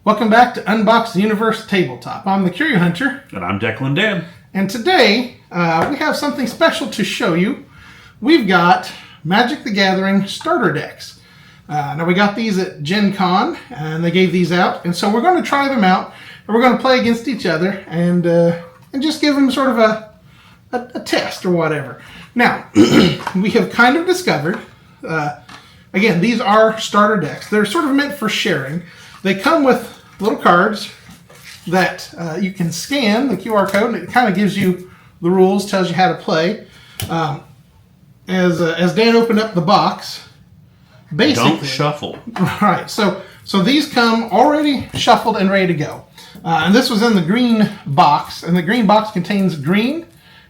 Welcome back to Unbox Universe Tabletop. I'm the Curio Hunter. And I'm Declan Dan. And today, we have something special to show you. We've got Magic the Gathering starter decks. Now, we got these at Gen Con, and they gave these out. And so we're going to try them out, and we're going to play against each other, and just give them sort of a test or whatever. Now, we have kind of discovered, again, these are starter decks. They're sort of meant for sharing. They come with little cards that you can scan the QR code, and it kind of gives you the rules, tells you how to play. As Dan opened up the box, basically, don't shuffle. Right. So these come already shuffled and ready to go. And this was in the green box, and the green box contains green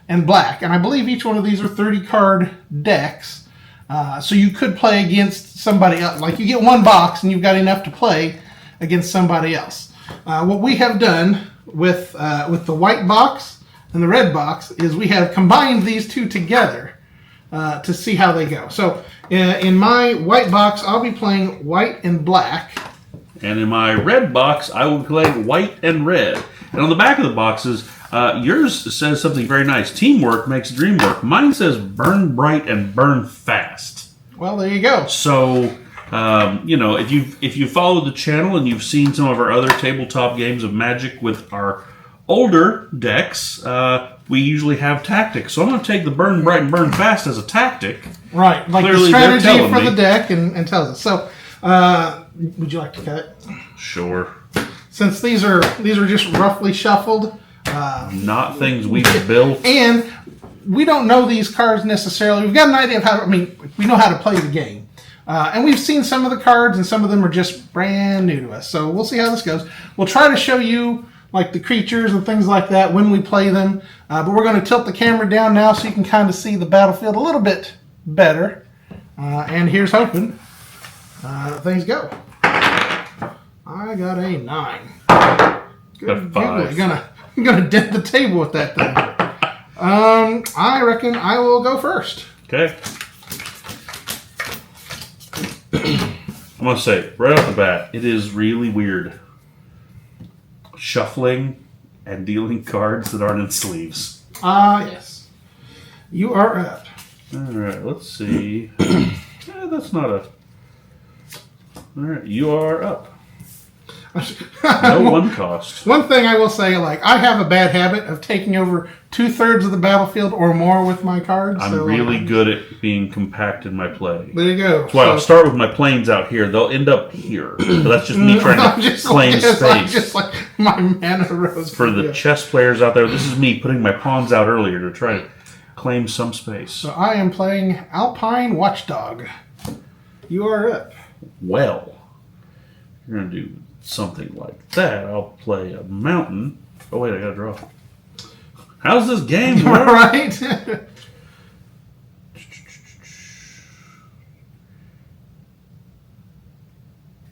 and black. And I believe each one of these are 30 card decks. So you could play against somebody else. Like you get one box and you've got enough to play against somebody else. What we have done with the white box and the red box is we have combined these two together to see how they go. So in my white box, I'll be playing white and black. And in my red box, I will be playing white and red. And on the back of the boxes, yours says something very nice. Teamwork makes dream work. Mine says burn bright and burn fast. Well, there you go. So, if you followed the channel and you've seen some of our other tabletop games of Magic with our older decks, we usually have tactics. So I'm going to take the burn bright and burn fast as a tactic. Right, like Clearly, the strategy for the deck and tells us. So, would you like to cut? Sure. Since these are just roughly shuffled. Not things we've built. And we don't know these cards necessarily. We've got an idea of we know how to play the game. And we've seen some of the cards, and some of them are just brand new to us. So we'll see how this goes. We'll try to show you like the creatures and things like that when we play them. But we're going to tilt the camera down now so you can kind of see the battlefield a little bit better. And here's hoping things go. I got a 9. Good. I'm gonna dent the table with that thing. I reckon I will go first. Okay. I'm going to say, right off the bat, it is really weird shuffling and dealing cards that aren't in sleeves. Yes. You are up. Alright, let's see. That's not a... Alright, you are up. No one cost. One thing I will say, I have a bad habit of taking over 2/3 of the battlefield or more with my cards. I'm really good at being compact in my play. There you go. That's why I'll start with my planes out here. They'll end up here. But that's just me trying to claim space. Just like my mana rose. For the chess players out there, this is me putting my pawns out earlier to try to claim some space. So I am playing Alpine Watchdog. You are up. Well, you're going to do something like that. I'll play a mountain. Oh, wait, I got to draw. How's this game work? Right?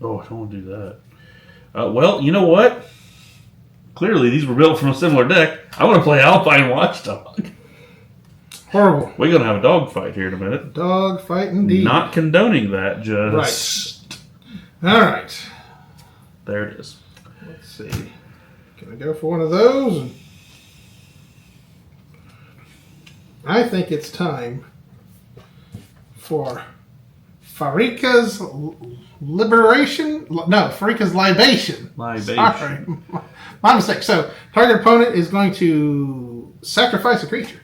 Oh, I don't want to do that. Well, you know what? Clearly, these were built from a similar deck. I want to play Alpine Watchdog. Horrible. We're going to have a dog fight here in a minute. Dog fight indeed. Not condoning that, just... Right. All right. There it is. Let's see. Can I go for one of those? I think it's time for Farika's Liberation. No, Farika's Libation. Sorry. My mistake. So, target opponent is going to sacrifice a creature.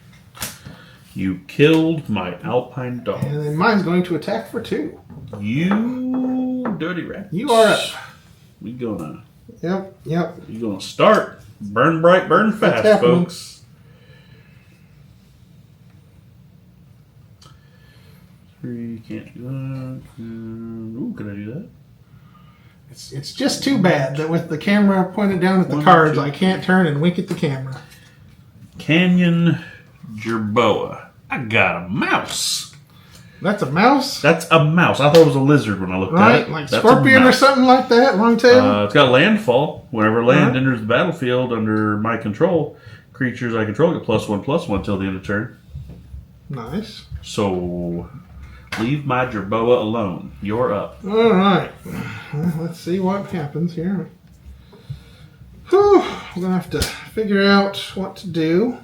You killed my Alpine dog. And then mine's going to attack for 2. You dirty rat. You are up. We gonna... Yep. You gonna start. Burn bright, burn fast, folks. You can't do that. Ooh, can I do that? It's just too bad that with the camera pointed down at the cards, I can't turn and wink at the camera. Canyon Jerboa. I got a mouse. That's a mouse? That's a mouse. I thought it was a lizard when I looked at it. Like scorpion or something like that? Long tail? It's got landfall. Whenever land enters the battlefield under my control, creatures I control get +1/+1 till the end of turn. Nice. So, leave my Jerboa alone. You're up. All right. Let's see what happens here. we're going to have to figure out what to do.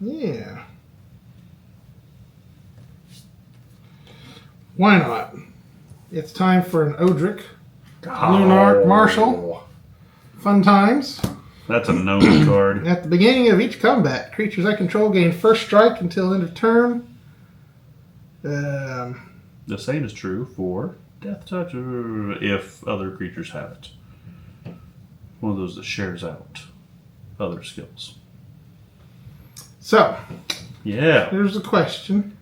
Yeah. Why not? It's time for an Odric. Lunark Marshal. Fun times. That's a known card. At the beginning of each combat, creatures I control gain first strike until end of turn. The same is true for Death Touch if other creatures have it. One of those that shares out other skills. So, yeah. Here's the question.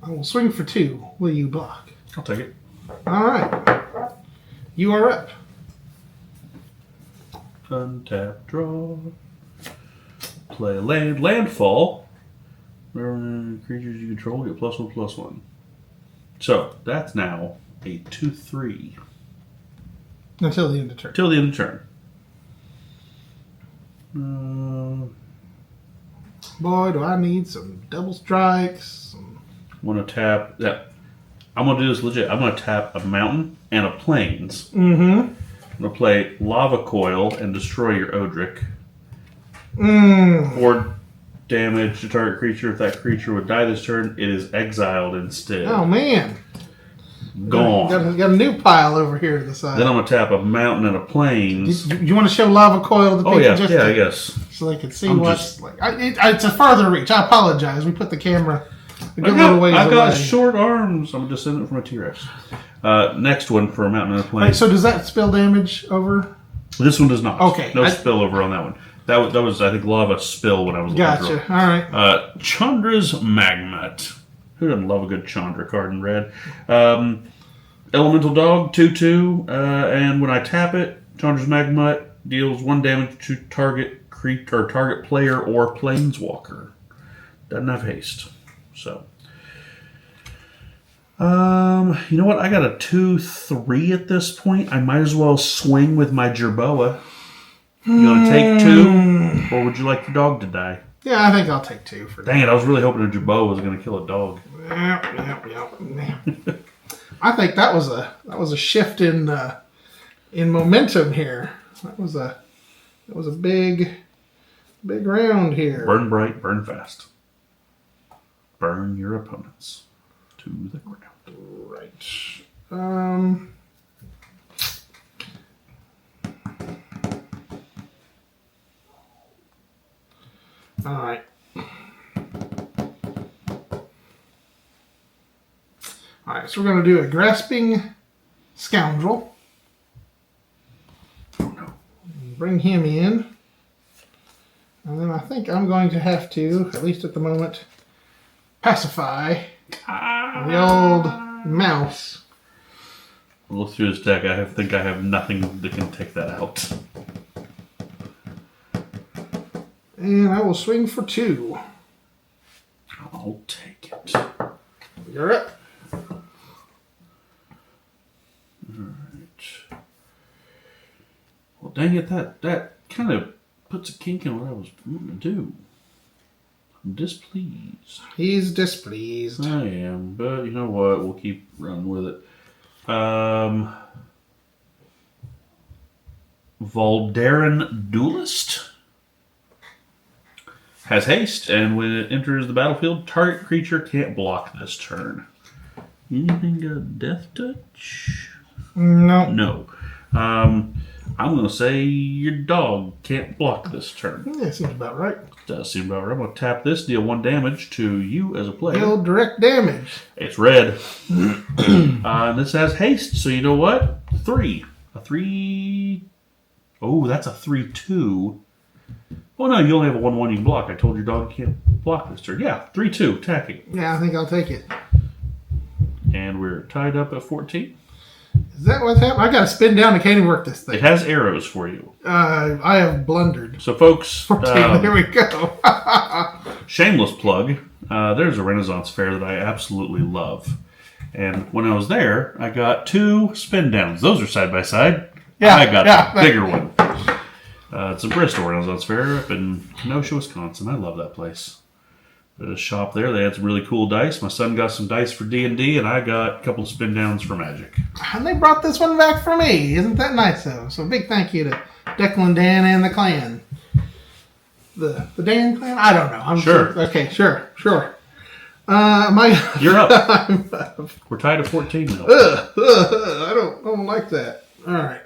I will swing for 2. Will you block? I'll take it. All right. You are up. Untap, draw. Play land. Landfall. Whenever creatures you control get +1/+1. So, that's now a 2/3. Until the end of turn. Till the end of turn. Boy, do I need some double strikes. I'm going to tap. Yeah. I'm going to do this legit. I'm going to tap a mountain and a plains. Mm-hmm. I'm going to play Lava Coil and destroy your Odric. 4 damage to target creature. If that creature would die this turn, it is exiled instead. Oh, man. Gone. Got a new pile over here to the side. Then I'm going to tap a mountain and a plains. Do you want to show Lava Coil to the people? I guess. So they can see what's like. It's a farther reach. I apologize. We put the camera a good little ways away. I've got short arms. I'm just sending it from a T-Rex. Next one for a mountain and a plains. Right, so does that spill damage over? This one does not. Okay. No spillover on that one. That was I think lava spill when I was looking Gotcha. through. All right. Chandra's Magmat. Who doesn't love a good Chandra card in red? Elemental Dog, 2/2, and when I tap it, Chandra's Magmat deals 1 damage to target creature or target player or planeswalker. Doesn't have haste, so. You know what? I got a 2/3 at this point. I might as well swing with my Jerboa. You gonna take 2, or would you like your dog to die? Yeah, I think I'll take 2 for Dang it! I was really hoping a Jerboa was gonna kill a dog. Yep. I think that was a shift in momentum here. That was a big round here. Burn bright, burn fast. Burn your opponents to the ground. Right. All right. All right, so we're going to do a Grasping Scoundrel. Oh no. Bring him in. And then I think I'm going to have to, at least at the moment, pacify the old mouse. Look through this deck. I think I have nothing that can take that out. And I will swing for 2. I'll take it. You're up. Alright. Well, dang it, that kind of puts a kink in what I was wanting to do. I'm displeased. He's displeased. I am, but you know what? We'll keep running with it. Voldarin Duelist has haste, and when it enters the battlefield, target creature can't block this turn. Anything got Death Touch? No. No. I'm going to say your dog can't block this turn. Yeah, seems about right. Does seem about right. I'm going to tap this, deal 1 damage to you as a player. Deal direct damage. It's red. And this has haste, so you know what? 3. A 3. Oh, that's a 3/2. Oh, no, you only have a 1/1 you can block. I told your dog you can't block this turn. Yeah, 3/2, attacking. Yeah, I think I'll take it. And we're tied up at 14. Is that what's happening? I got to spin down. I can't even work this thing. It has arrows for you. I have blundered. So, folks, Here we go. shameless plug. There's a Renaissance fair that I absolutely love. And when I was there, I got 2 spin downs. Those are side by side. Yeah, I got the bigger one. It's in Bristol, Renaissance Fair up in Kenosha, Wisconsin. I love that place. There's a shop there. They had some really cool dice. My son got some dice for D&D, and I got a couple of spin downs for Magic. And they brought this one back for me. Isn't that nice, though? So big thank you to Declan Dan and the clan. The Dan clan? I don't know. I'm Sure. Okay, sure. You're up. We're tied at 14 now. I don't like that. All right.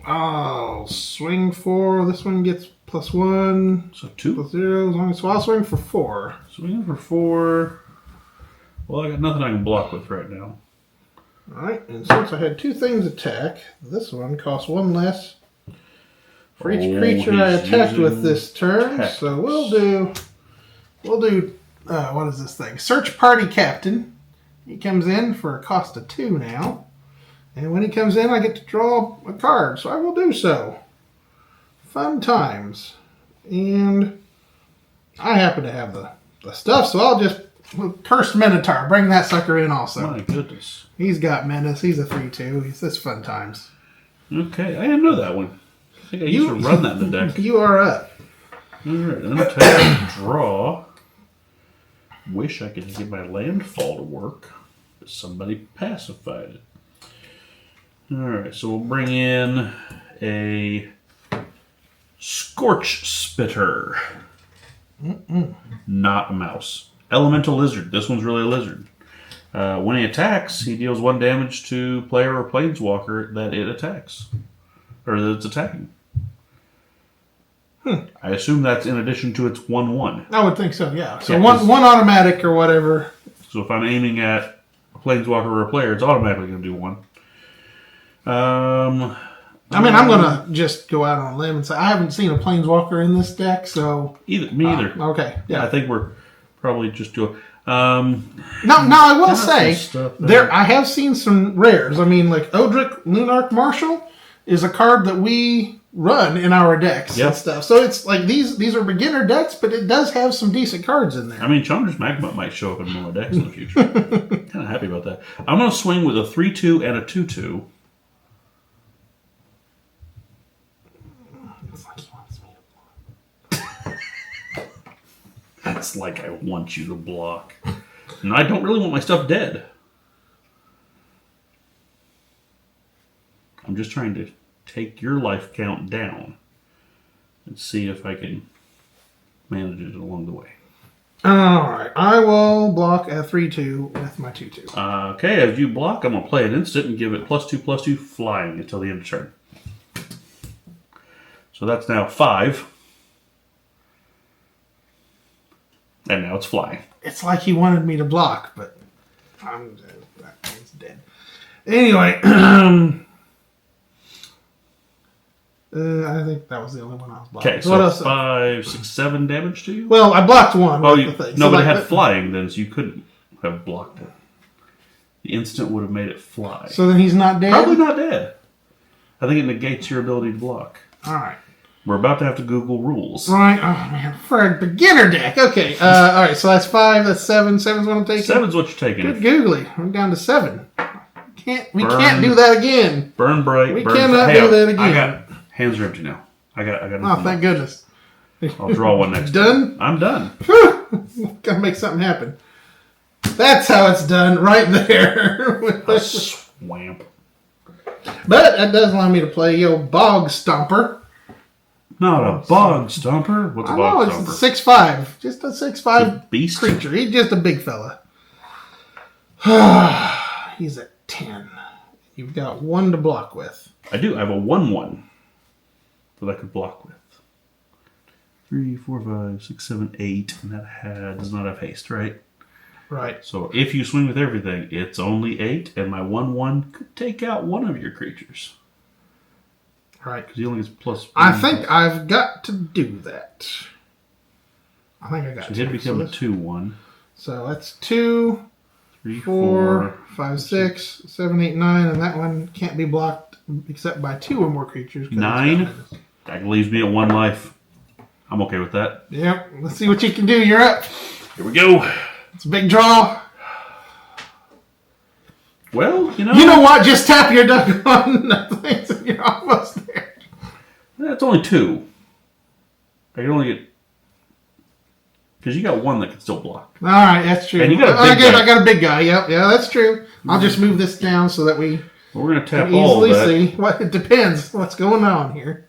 I'll swing 4. This one gets +1. So 2. +0. So I'll swing for 4. Swinging for 4. Well, I got nothing I can block with right now. Alright, and since I had 2 things attack, this one costs 1 less for each creature I attacked with this turn. Tactics. So we'll do what is this thing? Search Party Captain. He comes in for a cost of 2 now. And when he comes in, I get to draw a card. So I will do so. Fun times. And I happen to have the stuff, so I'll just... Cursed Minotaur. Bring that sucker in also. My goodness. He's got menace. He's a 3/2. It's fun times. Okay, I didn't know that one. I think I used to run that in the deck. You are up. Alright, I'm going to take draw. Wish I could get my landfall to work, but somebody pacified it. Alright, so we'll bring in a Scorch Spitter. Not a mouse. Elemental Lizard. This one's really a lizard. When he attacks, he deals 1 damage to player or planeswalker that it attacks. Or that it's attacking. I assume that's in addition to its 1/1. I would think so, yeah. So Yeah, one automatic or whatever. So if I'm aiming at a planeswalker or a player, it's automatically going to do 1. I mean, I'm going to just go out on a limb and say I haven't seen a planeswalker in this deck, so... Me either. Okay, Yeah, I think we're probably just doing... No, I will say, stuff I have seen some rares. I mean, like Odric Lunarch Marshal is a card that we run in our decks and stuff. So it's like these are beginner decks, but it does have some decent cards in there. I mean, Chandra's Magma might show up in more decks in the future. Kind of happy about that. I'm going to swing with a 3/2 and a 2/2. It's like he wants me to block. It's like I want you to block. And I don't really want my stuff dead. I'm just trying to take your life count down and see if I can manage it along the way. Alright, I will block a 3/2 with my 2/2. Okay, as you block, I'm going to play an instant and give it +2/+2 flying until the end of turn. So that's now 5. And now it's flying. It's like he wanted me to block, but I'm dead. That thing's dead. Anyway, I think that was the only one I was blocking. Okay, so what else? 5, 6, 7 damage to you? Well, I blocked one. Oh, with the thing. no, So, but it like, had flying then, so you couldn't have blocked it. The instant would have made it fly. So then he's not dead? Probably not dead. I think it negates your ability to block. All right. We're about to have to Google rules. Right. Oh, man. For a beginner deck. Okay. All right. So that's 5. That's 7. 7's what I'm taking. 7's what you're taking. Good googly. I'm down to 7. We Burn. can't do that again. Burn bright. We burn cannot hey, do that again. I got hands are empty now. I got Oh, nothing thank goodness. I'll draw one next Done? time. I'm done. Gotta make something happen. That's how it's done, right there. A swamp. But that does allow me to play your Bog Stomper. Not a bog stomper. What's a I know, bog it's stomper? 6/5. Just a 6/5 Beast. creature. He's just a big fella. He's at 10. You've got 1 to block with. I do. I have a 1/1 that I could block with. 3, 4, 5, 6, 7, 8, and that does not have haste, right? Right. So if you swing with everything, it's only 8, and my 1/1 could take out one of your creatures. Right. Because he only gets plus. I think I've got to do that. I think I got So to. he'd become a So 2/1. So that's 2, 3, 4, 5, 6, 7, 8, 9, and that one can't be blocked except by 2 or more creatures. 'Cause it's got 9. menace. That leaves me at 1 life. I'm okay with that. Yep. Let's see what you can do. You're up. Here we go. It's a big draw. Well, You know what? Just tap your duck on the things and you're almost there. That's only 2. I can only get... Because you got 1 that can still block. All right, that's true. And you got a big guy. I got a big guy. Yep, yeah, that's true. I'll just move this down so that we We're going to tap can all easily of that. see. What it depends what's going on here.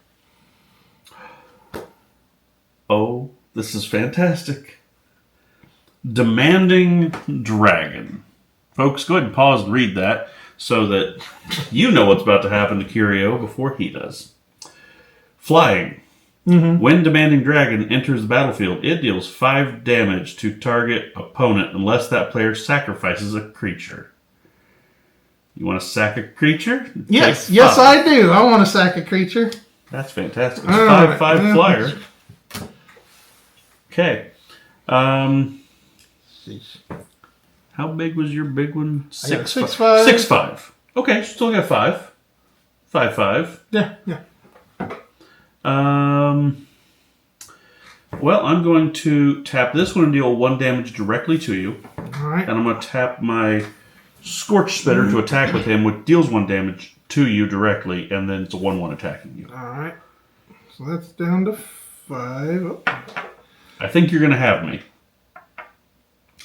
Oh, this is fantastic. Demanding Dragon. Folks, go ahead and pause and read that so that you know what's about to happen to Curio before he does. Flying. When Demanding Dragon enters the battlefield, it deals 5 damage to target opponent unless that player sacrifices a creature. You want to sack a creature? Yes, Take yes, 5. I do. I want to sack a creature. That's fantastic. It's All 5/5 right. flyer. Okay. How big was your big one? 6'5". 6'5". Okay, still got 5. 5/5. Yeah. Well, I'm going to tap this one and deal 1 damage directly to you. All right. And I'm going to tap my Scorch Spitter to attack with him, which deals 1 damage to you directly, and then it's a 1/1 attacking you. All right. So that's down to 5. Oh. I think you're going to have me.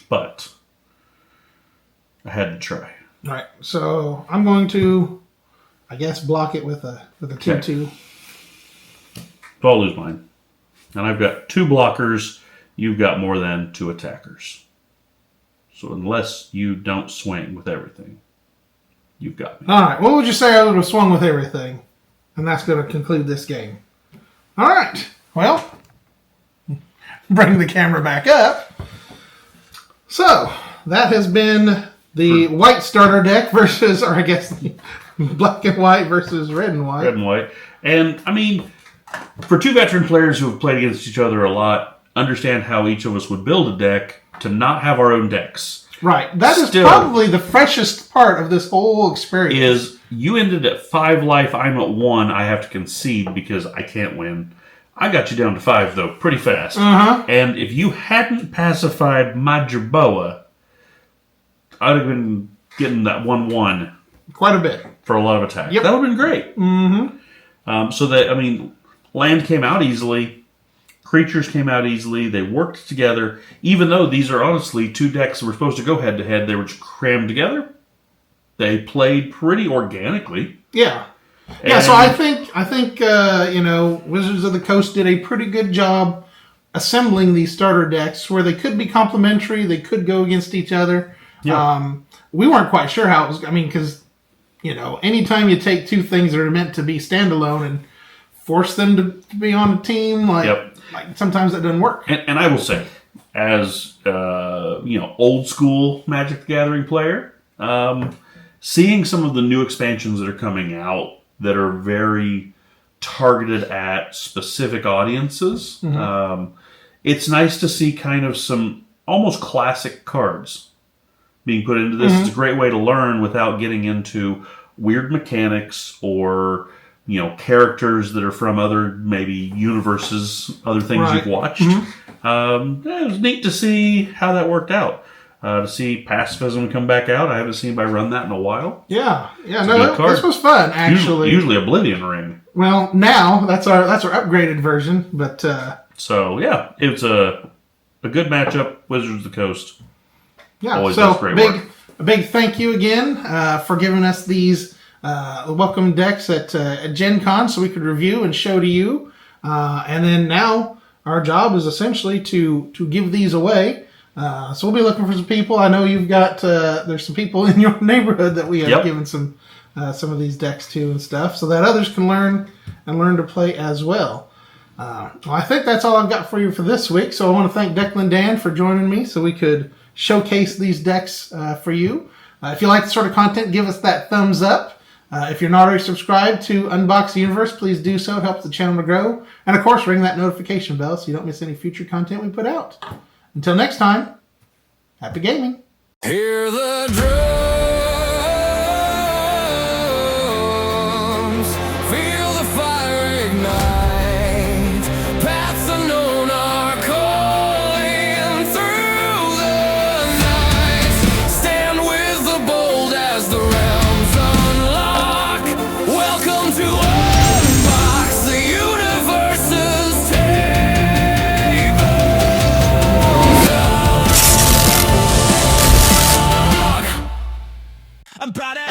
But I had to try. All right. So I'm going to, I guess, block it with a 2/2. So I'll lose mine. And I've got 2 blockers. You've got more than 2 attackers. So unless you don't swing with everything, you've got me. All right. What would you say I would have swung with everything? And that's going to conclude this game. All right. Well, bring the camera back up. So that has been the white starter deck versus, or I guess the black and white versus red and white. Red and white. And, I mean, for 2 veteran players who have played against each other a lot, understand how each of us would build a deck to not have our own decks. Right. That is Still, probably the freshest part of this whole experience. Is you ended at 5 life, I'm at 1. I have to concede because I can't win. I got you down to 5, though, pretty fast. Uh-huh. And if you hadn't pacified my Jerboa, I'd have been getting that 1/1 Quite a bit. for a lot of attack. Yep. That would have been great. So that, I mean, land came out easily. Creatures came out easily. They worked together. Even though these are honestly 2 decks that were supposed to go head-to-head, they were just crammed together. They played pretty organically. Yeah. Yeah, so I think Wizards of the Coast did a pretty good job assembling these starter decks where they could be complementary, they could go against each other. Yeah. We weren't quite sure how it was. I mean, because anytime you take 2 things that are meant to be standalone and force them to be on a team, like sometimes that doesn't work. And I will say, as old school Magic the Gathering player, seeing some of the new expansions that are coming out that are very targeted at specific audiences, it's nice to see kind of some almost classic cards being put into this. It's a great way to learn without getting into weird mechanics or characters that are from other maybe universes, other things you've watched. It was neat to see how that worked out. To see Pacifism come back out. I haven't seen anybody run that in a while. Yeah. It's a good card. This was fun, actually. Usually Oblivion Ring. Well, now that's our upgraded version, but So yeah, it was a good matchup. Wizards of the Coast. yeah. Always So does great work. a big thank you again for giving us these welcome decks at Gen Con so we could review and show to you. And then now our job is essentially to give these away. So we'll be looking for some people. I know you've got there's some people in your neighborhood that we have given some of these decks to and stuff, so that others can learn to play as well. Well, I think that's all I've got for you for this week. So I want to thank Declan Dan for joining me so we could showcase these decks for you. If you like the sort of content, give us that thumbs up. If you're not already subscribed to Unbox the Universe, please do so. It helps the channel to grow. And of course, ring that notification bell so you don't miss any future content we put out. Until next time, happy gaming. Hear the drum. I'm proud of